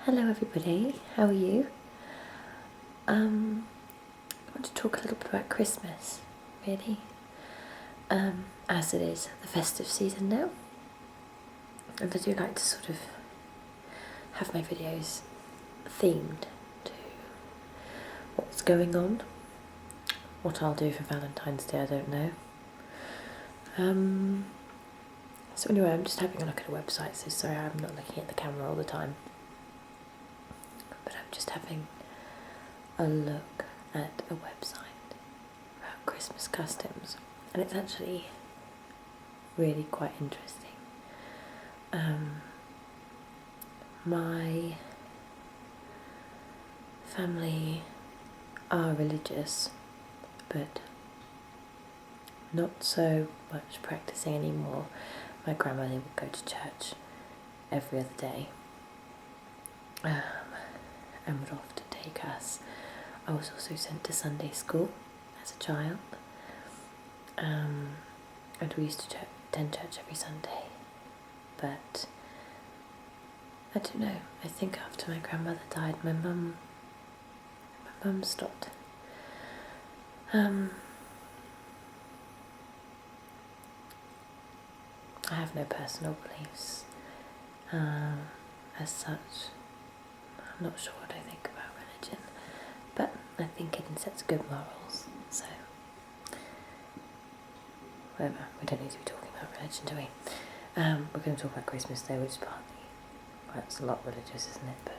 Hello everybody, how are you? I want to talk a little bit about Christmas, really, as it is the festive season now. And I do like to sort of have my videos themed to what's going on. What I'll do for Valentine's Day, I don't know. So anyway, I'm just having a look at a website, so sorry I'm not looking at the camera all the time. But I'm just having a look at a website about Christmas customs, and it's actually really quite interesting. My family are religious, but not so much practicing anymore. My grandmother would go to church every other day, and would often take us. I was also sent to Sunday school as a child, and we used to attend church every Sunday. But I don't know, I think after my grandmother died, my mum stopped. I have no personal beliefs as such. I'm not sure what I think about religion, but I think it sets good morals, so whatever, we don't need to be talking about religion, do we? We're going to talk about Christmas Day, which is partly, well, it's a lot religious, isn't it, but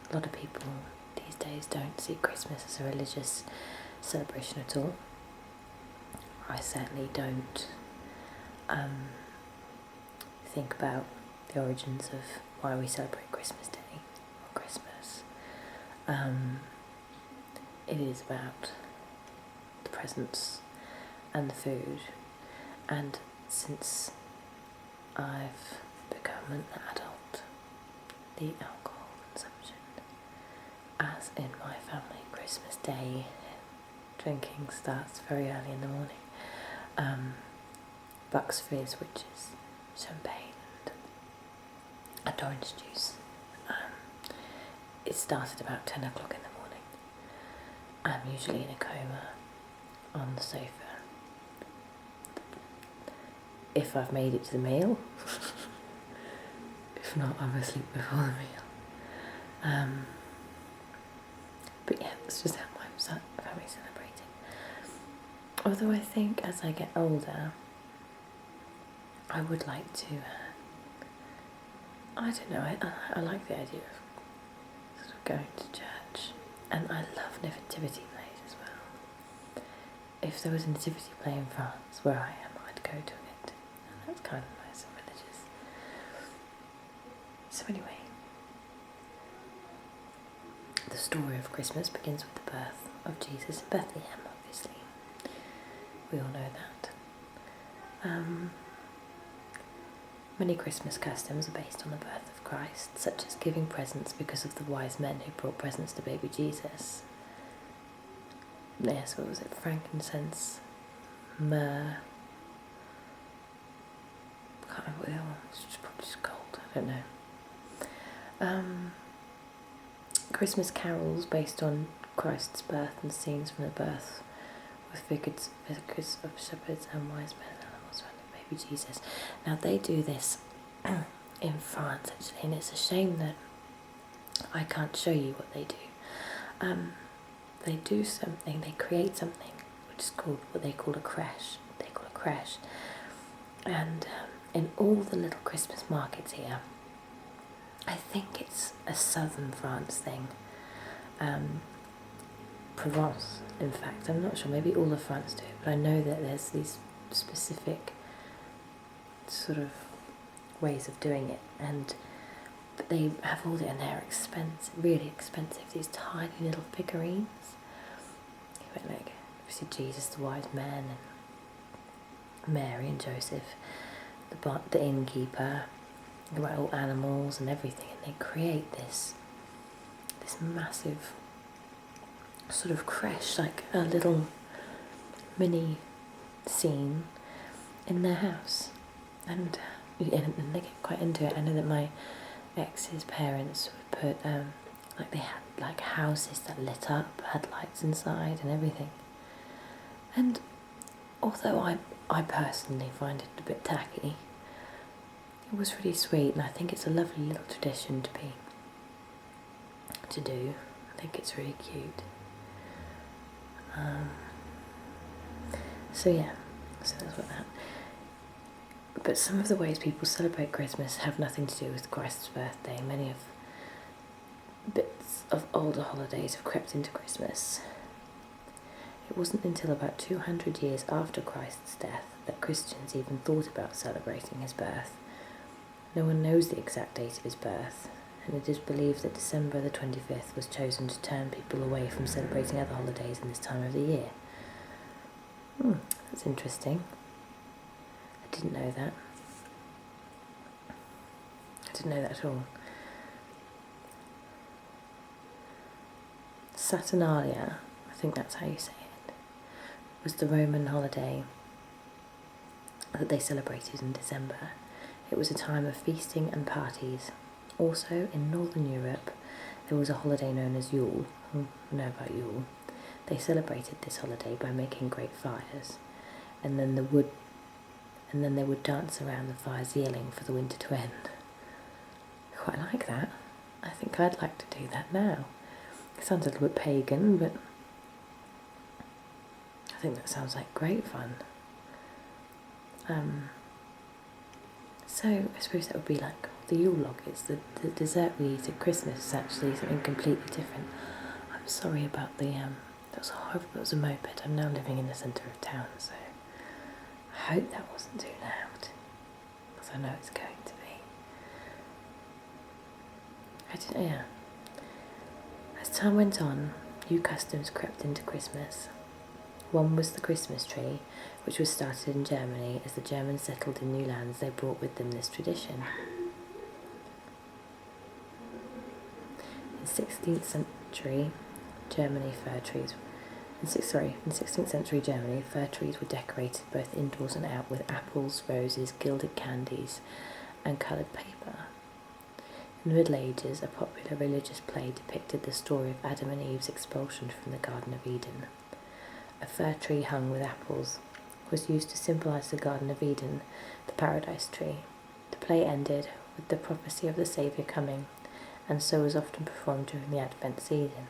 a lot of people these days don't see Christmas as a religious celebration at all. I certainly don't think about the origins of why we celebrate Christmas Day or Christmas. It is about the presents and the food, and since I've become an adult, the alcohol consumption, as in my family, Christmas Day drinking starts very early in the morning. Bucks Fizz, which is champagne and orange juice. It started about 10 o'clock in the morning. I'm usually in a coma on the sofa. If I've made it to the meal. If not, I'm asleep before the meal. But yeah, that's just how my family's celebrating. Although I think as I get older, I would like to, I don't know, I like the idea of sort of going to church, and I love nativity plays as well. If there was a nativity play in France where I am, I'd go to it, and that's kind of nice and religious. So anyway, the story of Christmas begins with the birth of Jesus in Bethlehem, obviously. We all know that. Many Christmas customs are based on the birth of Christ, such as giving presents because of the wise men who brought presents to baby Jesus. Yes, what was it? Frankincense, myrrh. I can't remember what the other one was. It's probably just gold. I don't know. Christmas carols based on Christ's birth and scenes from the birth, with figures of shepherds and wise men and animals surrounding baby Jesus. Now they do this in France actually, and it's a shame that I can't show you what they do. They do something, they create something which is called what they call a crèche. And in all the little Christmas markets here, I think it's a southern France thing. Provence, in fact, I'm not sure, maybe all of France do it, but I know that there's these specific sort of ways of doing it, but they have all the, and they're expensive, really expensive, these tiny little figurines. Like, obviously Jesus, the wise men, and Mary and Joseph, the innkeeper, the all animals and everything, and they create this massive sort of crèche, like a little mini scene in their house, and they get quite into it. I know that my ex's parents would put, like they had like houses that lit up, had lights inside and everything. And although I personally find it a bit tacky, it was really sweet, and I think it's a lovely little tradition to do. I think it's really cute. So yeah, so that's what that. But some of the ways people celebrate Christmas have nothing to do with Christ's birthday. Many of bits of older holidays have crept into Christmas. It wasn't until about 200 years after Christ's death that Christians even thought about celebrating his birth. No one knows the exact date of his birth, and it is believed that December the 25th was chosen to turn people away from celebrating other holidays in this time of the year. That's interesting. I didn't know that. I didn't know that at all. Saturnalia, I think that's how you say it, was the Roman holiday that they celebrated in December. It was a time of feasting and parties. Also, in Northern Europe, there was a holiday known as Yule. I know about Yule. They celebrated this holiday by making great fires, and then they would dance around the fires yelling for the winter to end. I quite like that. I think I'd like to do that now. It sounds a little bit pagan, but I think that sounds like great fun. So I suppose that would be like the Yule log. It's the dessert we eat at Christmas is actually something completely different. I'm sorry about the that was horrible. It was a moped. I'm now living in the centre of town, so I hope that wasn't too loud, because I know it's going to be. Yeah. As time went on, new customs crept into Christmas. One was the Christmas tree, which was started in Germany. As the Germans settled in new lands, they brought with them this tradition. In 16th century Germany, fir trees were decorated both indoors and out with apples, roses, gilded candies, and coloured paper. In the Middle Ages, a popular religious play depicted the story of Adam and Eve's expulsion from the Garden of Eden. A fir tree hung with apples was used to symbolise the Garden of Eden, the paradise tree. The play ended with the prophecy of the Saviour coming, and so was often performed during the Advent season.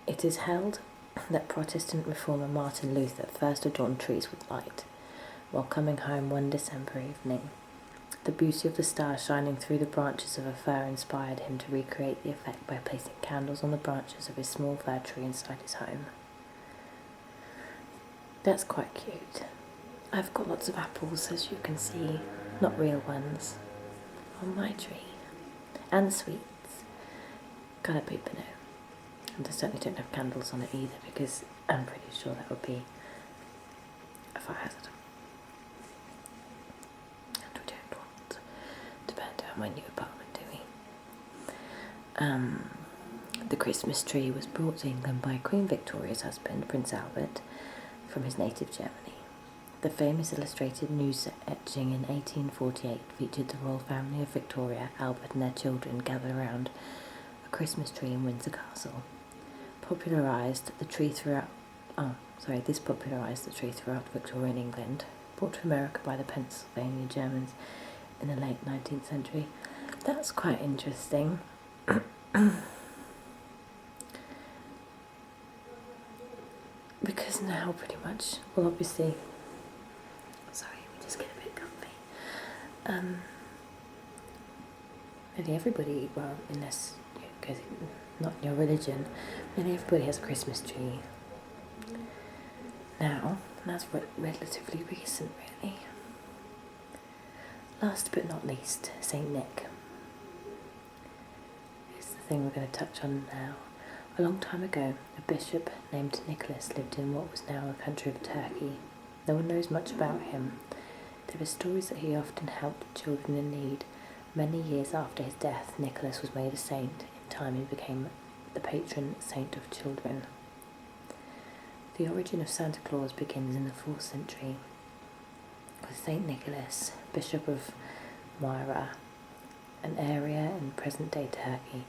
It is held that Protestant reformer Martin Luther first adorned trees with light. While coming home one December evening, the beauty of the stars shining through the branches of a fir inspired him to recreate the effect by placing candles on the branches of his small fir tree inside his home. That's quite cute. I've got lots of apples, as you can see, not real ones, on my tree, and sweets. Coloured paper now. And I certainly don't have candles on it either, because I'm pretty sure that would be a fire hazard. And we don't want to burn down my new apartment, do we? The Christmas tree was brought to England by Queen Victoria's husband, Prince Albert, from his native Germany. The famous illustrated news etching in 1848 featured the royal family of Victoria, Albert and their children gathered around a Christmas tree in Windsor Castle. This popularised the tree throughout Victorian England, brought to America by the Pennsylvania Germans in the late 19th century. That's quite interesting. Because now pretty much, well obviously, sorry, let me just get a bit comfy. Nearly everybody, well, unless because not in your religion, nearly everybody has a Christmas tree now, and that's relatively recent, really. Last but not least, Saint Nick. It's the thing we're going to touch on now. A long time ago, a bishop named Nicholas lived in what was now the country of Turkey. No one knows much about him. There are stories that he often helped children in need. Many years after his death, Nicholas was made a saint. In time, he became the patron saint of children. The origin of Santa Claus begins in the 4th century, was Saint Nicholas, Bishop of Myra, an area in present-day Turkey.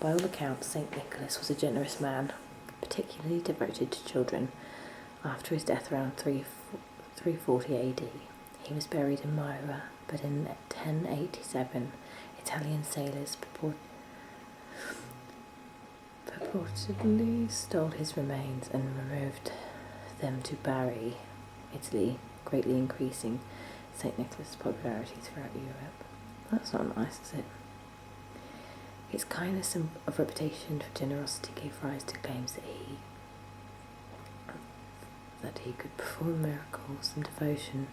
By all accounts, Saint Nicholas was a generous man, particularly devoted to children. After his death around 340 AD, he was buried in Myra, but in 1087, Italian sailors purportedly stole his remains and removed them to Bari, Italy, greatly increasing St. Nicholas' popularity throughout Europe. That's not nice, is it? His kindness and reputation for generosity gave rise to claims that he could perform miracles, and devotion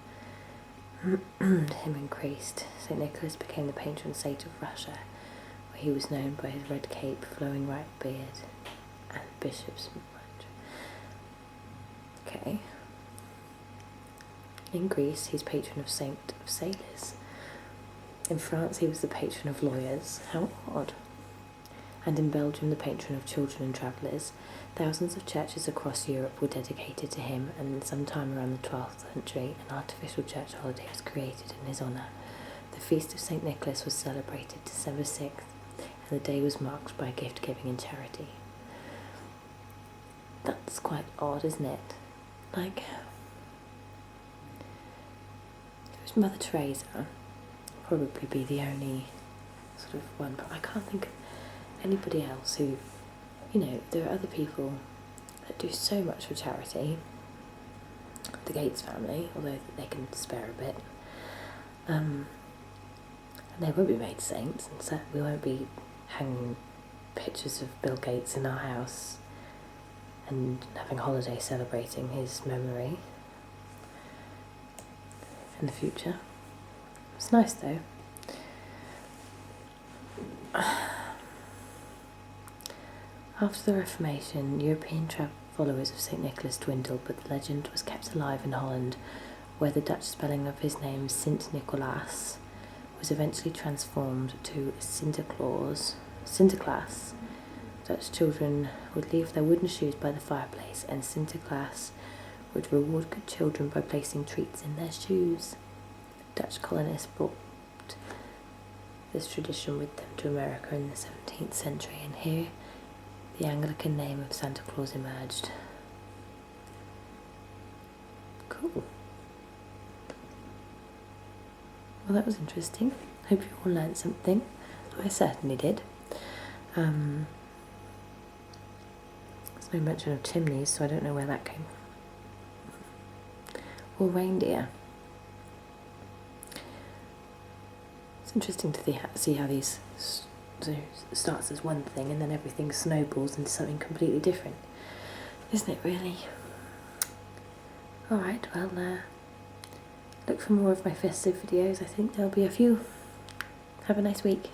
to him increased. St. Nicholas became the patron saint of Russia, where he was known by his red cape, flowing white beard, and bishop's badge. Okay. In Greece, he's patron of saint of sailors. In France, he was the patron of lawyers. How odd. And in Belgium, the patron of children and travellers. Thousands of churches across Europe were dedicated to him, and sometime around the 12th century, an artificial church holiday was created in his honour. The feast of St. Nicholas was celebrated December 6th, and the day was marked by gift-giving and charity. That's quite odd, isn't it? Like, if it was Mother Teresa, probably be the only sort of one, but I can't think of anybody else who, there are other people that do so much for charity. The Gates family, although they can spare a bit, and they won't be made saints, and so we won't be hanging pictures of Bill Gates in our house and having a holiday celebrating his memory in the future. It's nice though. After the Reformation, European followers of St. Nicholas dwindled, but the legend was kept alive in Holland, where the Dutch spelling of his name, Sint Nicolaas, was eventually transformed to Sinterklaas. Dutch children would leave their wooden shoes by the fireplace, and Sinterklaas would reward good children by placing treats in their shoes. Dutch colonists brought this tradition with them to America in the 17th century, and here the Anglican name of Santa Claus emerged. Cool. Well, that was interesting. Hope you all learned something. I certainly did. There's no mention of chimneys, so I don't know where that came from. Or reindeer. It's interesting to see how these starts as one thing and then everything snowballs into something completely different, isn't it really? Alright, well, look for more of my festive videos. I think there'll be a few. Have a nice week.